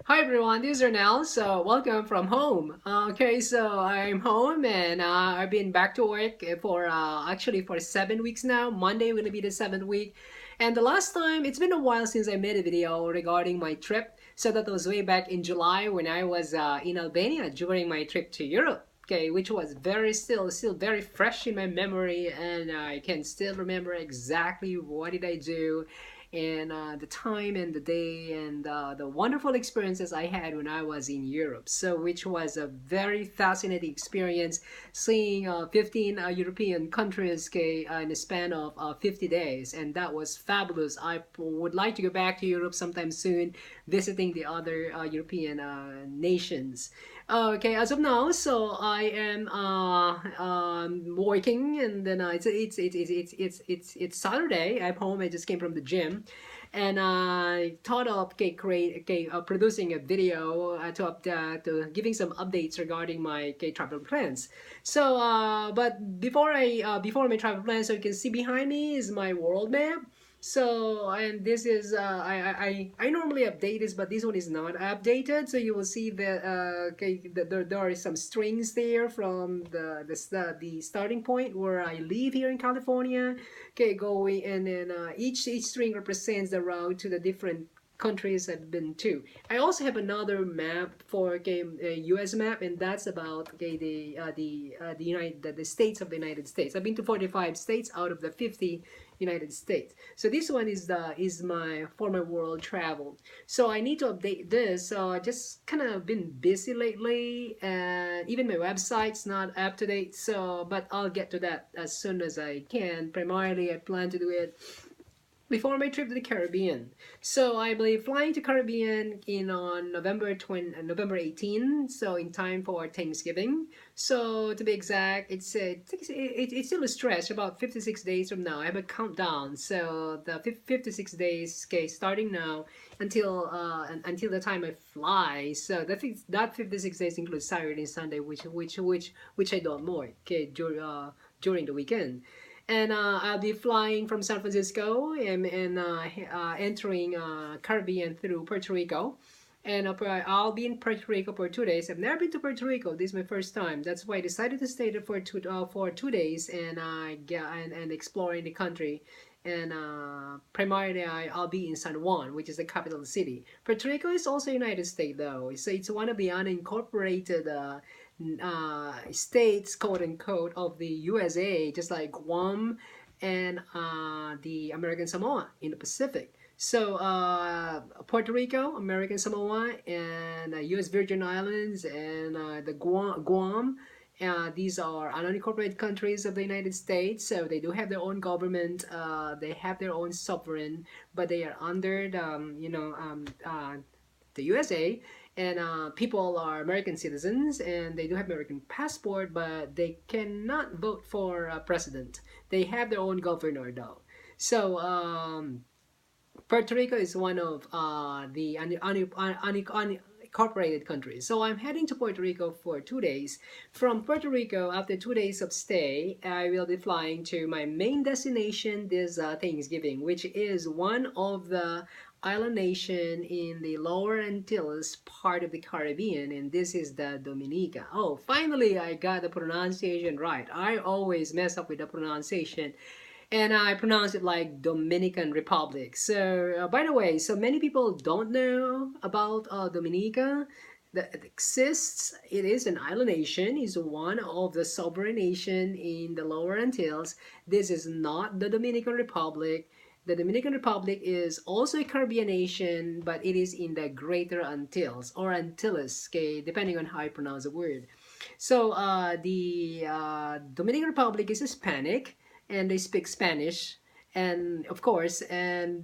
Hi everyone, this is Ernell. So welcome from home. Okay, so I'm home and I've been back to work for actually for 7 weeks now. Monday will be the seventh week, and the last time it's been a while since I made a video regarding my trip. So that was way back in July when I was in Albania during my trip to Europe. Okay, which was still very fresh in my memory, and I can still remember exactly what did I do and the time and the day and the wonderful experiences I had when I was in Europe. So, which was a very fascinating experience seeing 15 European countries okay, in a span of 50 days. And that was fabulous. I would like to go back to Europe sometime soon, visiting the other European nations. Okay, as of now, so I am working, and then it's Saturday. I'm home. I just came from the gym, and I thought of producing a video to giving some updates regarding my travel plans. So, but before my travel plans, so you can see behind me is my world map. So, and this is I normally update this, but this one is not updated. So you will see that there are some strings there from the starting point where I live here in California. Okay, going, and then each string represents the route to the different countries I've been to. I also have another map for a U.S. map, and that's about the states of the United States. I've been to 45 states out of the 50 United States. So this one is my for my world travel. So I need to update this. So I just kind of been busy lately, and even my website's not up to date. So, but I'll get to that as soon as I can. Primarily, I plan to do it before my trip to the Caribbean. So I believe flying to Caribbean in on November 18, so in time for Thanksgiving. So to be exact, it's still a stretch about 56 days from now. I have a countdown. So the 56 days, okay, starting now until the time I fly. So that 56 days includes Saturday and Sunday, which I don't more, okay, during the weekend. And I'll be flying from San Francisco and entering Caribbean through Puerto Rico. And I'll be in Puerto Rico for 2 days. I've never been to Puerto Rico. This is my first time. That's why I decided to stay there for 2 days and and exploring the country. And primarily, I'll be in San Juan, which is the capital city. Puerto Rico is also United States, though. So it's one of the unincorporated states, quote unquote, of the USA, just like Guam and the American Samoa in the Pacific. So Puerto Rico, American Samoa, and U.S. Virgin Islands, and the Guam. These are unincorporated countries of the United States, so they do have their own government. They have their own sovereign, but they are under the USA, and people are American citizens and they do have American passport, but they cannot vote for president. They have their own governor though. So Puerto Rico is one of the unincorporated countries. So I'm heading to Puerto Rico for 2 days. From Puerto Rico, after 2 days of stay, I will be flying to my main destination this Thanksgiving, which is one of the island nation in the lower Antilles part of the Caribbean, and this is the Dominica. Oh, finally I got the pronunciation right. I always mess up with the pronunciation, and I pronounce it like Dominican Republic. So, by the way, so many people don't know about Dominica that it exists. It is an island nation. It's one of the sovereign nation in the Lower Antilles. This is not the Dominican Republic. The Dominican Republic is also a Caribbean nation, but it is in the Greater Antilles or Antilles, okay, depending on how you pronounce the word. So the Dominican Republic is Hispanic, and they speak Spanish, and of course, and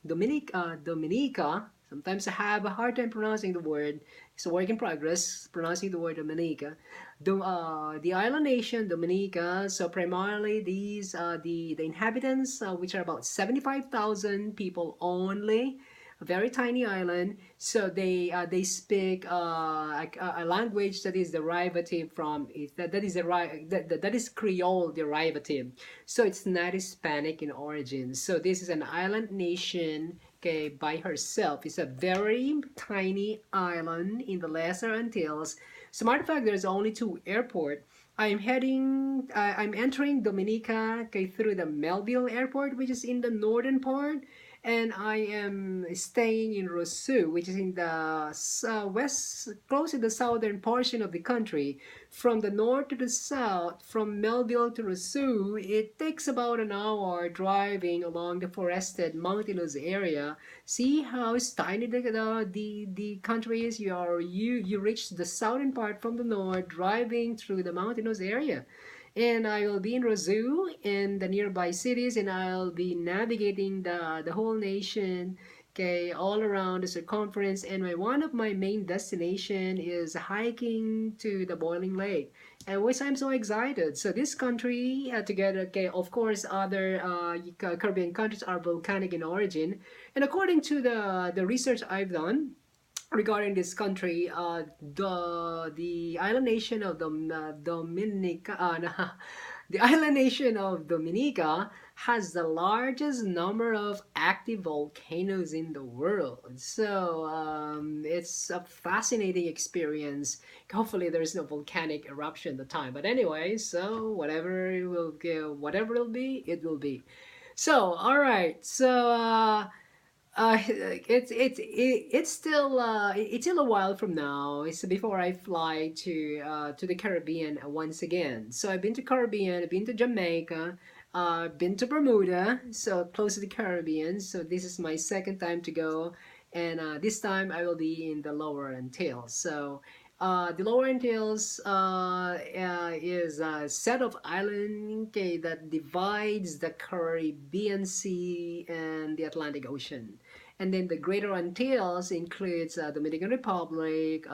Dominica. Sometimes I have a hard time pronouncing the word. It's a work in progress pronouncing the word Dominica. The island nation Dominica. So primarily these the inhabitants, which are about 75,000 people only, a very tiny island. So they speak a language that is derivative from it. That is Creole derivative. So it's not Hispanic in origin. So this is an island nation okay, by herself. It's a very tiny island in the Lesser Antilles. As a matter of fact, there's only two airports. I'm entering Dominica, okay, through the Melville Airport, which is in the northern part, and I am staying in Roseau, which is in the west, close to the southern portion of the country. From the north to the south, from Melville to Roseau, it takes about an hour driving along the forested mountainous area. See how tiny the country is. You reach the southern part from the north, driving through the mountainous area, and I will be in Roseau and the nearby cities, and I'll be navigating the whole nation, okay, all around the circumference. And one of my main destination is hiking to the Boiling Lake, and which I'm so excited. So this country together, okay, of course, other Caribbean countries are volcanic in origin, and according to the research I've done regarding this country, the island nation of Dominica, the island nation of Dominica has the largest number of active volcanoes in the world. So it's a fascinating experience. Hopefully, there is no volcanic eruption at the time. But anyway, so whatever it will go, whatever it'll be, it will be. So all right, so. It's still a while from now. It's before I fly to the Caribbean once again. So I've been to Caribbean, I've been to Jamaica, been to Bermuda, so close to the Caribbean. So this is my second time to go, and this time I will be in the Lower Antilles. So the Lower Antilles is a set of islands, okay, that divides the Caribbean Sea and the Atlantic Ocean. And then the Greater Antilles includes Dominican Republic,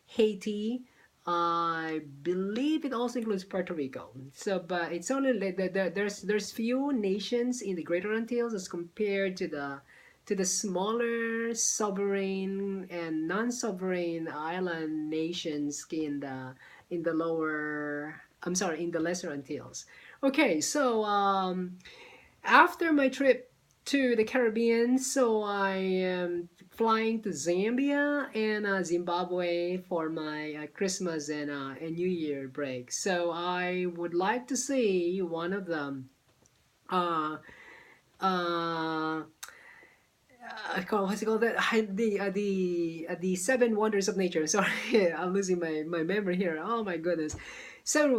Haiti. I believe it also includes Puerto Rico. So, but it's only there's few nations in the Greater Antilles as compared to the smaller sovereign and non-sovereign island nations in the lower, I'm sorry, in the Lesser Antilles. Okay, so after my trip to the Caribbean, so I am flying to Zambia and Zimbabwe for my Christmas and New Year break. So I would like to see one of them. Uh, uh, what's it called? That the seven wonders of nature. Sorry, I'm losing my memory here. Oh my goodness, seven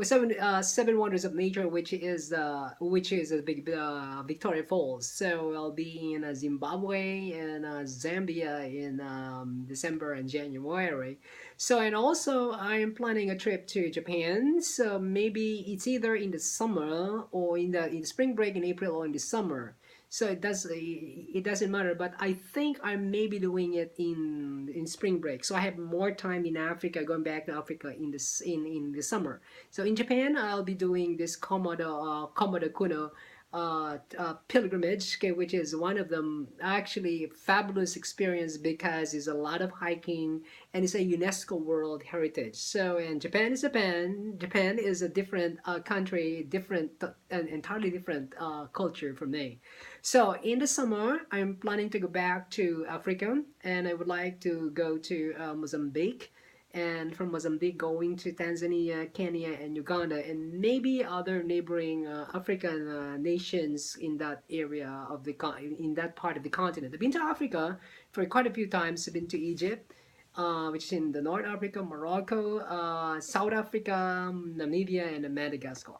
wonders of nature, which is a big Victoria Falls. So I'll be in Zimbabwe and Zambia in December and January. So and also I am planning a trip to Japan. So maybe it's either in the summer or in the spring break in April or in the summer. So it doesn't matter, but I think I may be doing it in spring break. So I have more time in Africa, going back to Africa in the summer. So in Japan, I'll be doing this Komodo Kuno pilgrimage, okay, which is one of them actually fabulous experience because it's a lot of hiking and it's a UNESCO World Heritage. So and Japan is Japan. Japan is a different country, different an entirely different culture from me. So in the summer, I'm planning to go back to Africa, and I would like to go to Mozambique, and from Mozambique going to Tanzania, Kenya, and Uganda, and maybe other neighboring African nations in that area of in that part of the continent. I've been to Africa for quite a few times. I've been to Egypt, which is in the North Africa, Morocco, South Africa, Namibia, and Madagascar.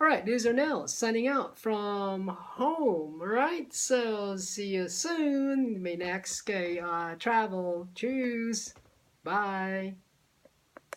All right, this is Ernell signing out from home. All right, so see you soon. My next travel. Cheers. Bye.